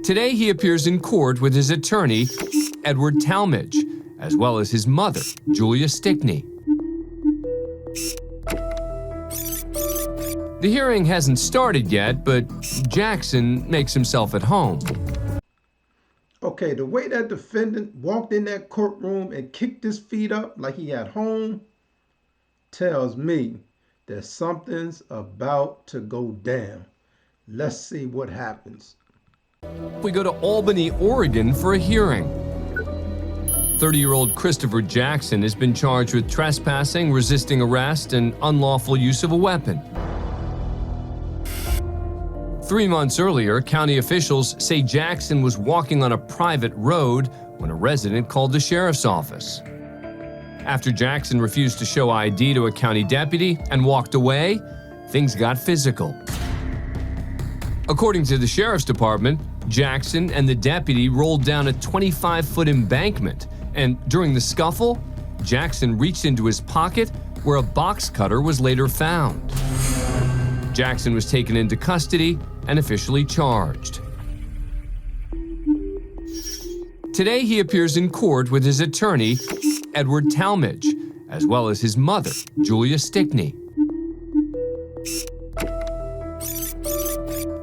Today he appears in court with his attorney, Edward Talmadge, as well as his mother, Julia Stickney. The hearing hasn't started yet, but Jackson makes himself at home. Okay, the way that defendant walked in that courtroom and kicked his feet up like he at home tells me that something's about to go down. Let's see what happens. We go to Albany, Oregon for a hearing. 30-year-old Christopher Jackson has been charged with trespassing, resisting arrest, and unlawful use of a weapon. 3 months earlier, county officials say Jackson was walking on a private road when a resident called the sheriff's office. After Jackson refused to show ID to a county deputy and walked away, things got physical. According to the sheriff's department, Jackson and the deputy rolled down a 25-foot embankment, and during the scuffle, Jackson reached into his pocket where a box cutter was later found. Jackson was taken into custody and officially charged. Today he appears in court with his attorney, Edward Talmadge, as well as his mother, Julia Stickney.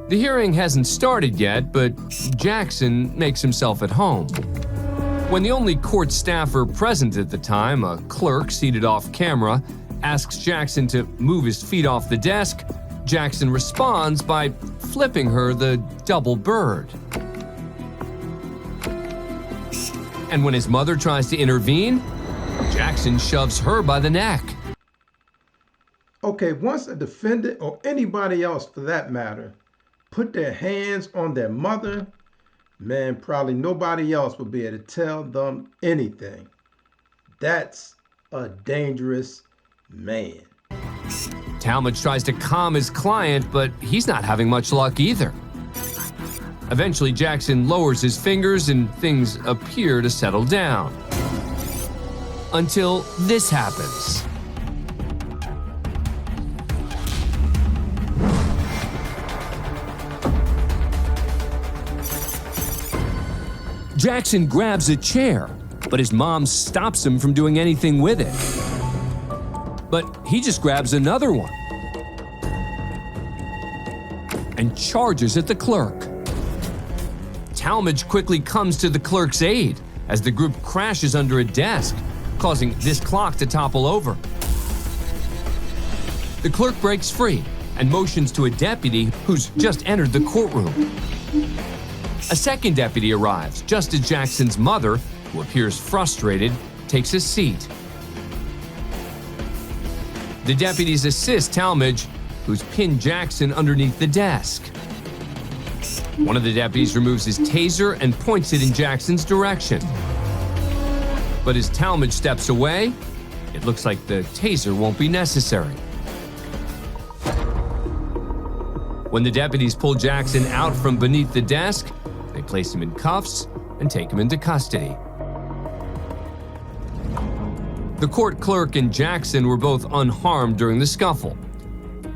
The hearing hasn't started yet, but Jackson makes himself at home. When the only court staffer present at the time, a clerk seated off camera, asks Jackson to move his feet off the desk, Jackson responds by flipping her the double bird. And when his mother tries to intervene, Jackson shoves her by the neck. Okay, once a defendant or anybody else for that matter put their hands on their mother, man, probably nobody else will be able to tell them anything. That's a dangerous man. Talmadge tries to calm his client, but he's not having much luck either. Eventually, Jackson lowers his fingers and things appear to settle down. Until this happens. Jackson grabs a chair, but his mom stops him from doing anything with it. But he just grabs another one and charges at the clerk. Talmadge quickly comes to the clerk's aid as the group crashes under a desk, causing this clock to topple over. The clerk breaks free and motions to a deputy who's just entered the courtroom. A second deputy arrives just as Jackson's mother, who appears frustrated, takes a seat. The deputies assist Talmadge, who's pinned Jackson underneath the desk. One of the deputies removes his taser and points it in Jackson's direction. But as Talmadge steps away, it looks like the taser won't be necessary. When the deputies pull Jackson out from beneath the desk, they place him in cuffs and take him into custody. The court clerk and Jackson were both unharmed during the scuffle,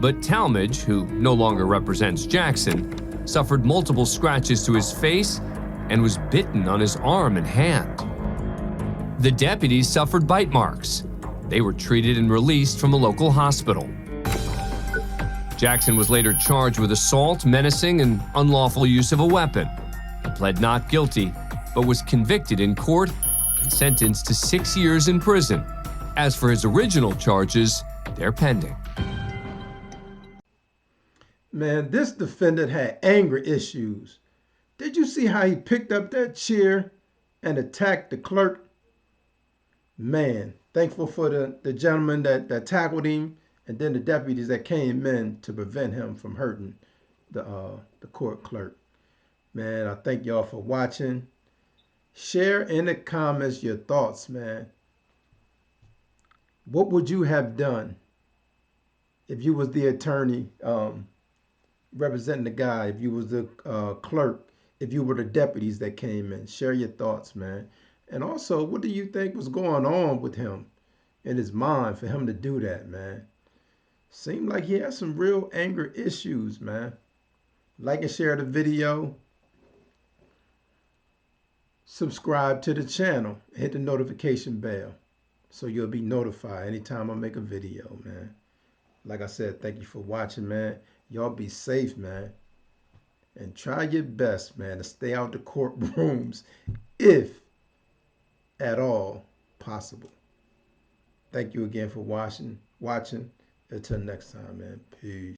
but Talmadge, who no longer represents Jackson, suffered multiple scratches to his face and was bitten on his arm and hand. The deputies suffered bite marks. They were treated and released from a local hospital. Jackson was later charged with assault, menacing, and unlawful use of a weapon. He pled not guilty, but was convicted in court and sentenced to 6 years in prison. As for his original charges, they're pending. Man, this defendant had anger issues. Did you see how he picked up that chair and attacked the clerk? Man, thankful for the gentleman that tackled him and then the deputies that came in to prevent him from hurting the court clerk. Man, I thank y'all for watching. Share in the comments your thoughts, man. What would you have done if you was the attorney representing the guy, if you was the clerk, if you were the deputies that came in? Share your thoughts, man. And also, what do you think was going on with him in his mind for him to do that, man? Seemed like he had some real anger issues, man. Like and share the video. subscribe to the channel. Hit the notification bell so you'll be notified anytime I make a video, man. Like I said, thank you for watching, man. Y'all be safe, man. And try your best, man, to stay out the courtrooms if at all possible. Thank you again for watching. Until next time, man. Peace.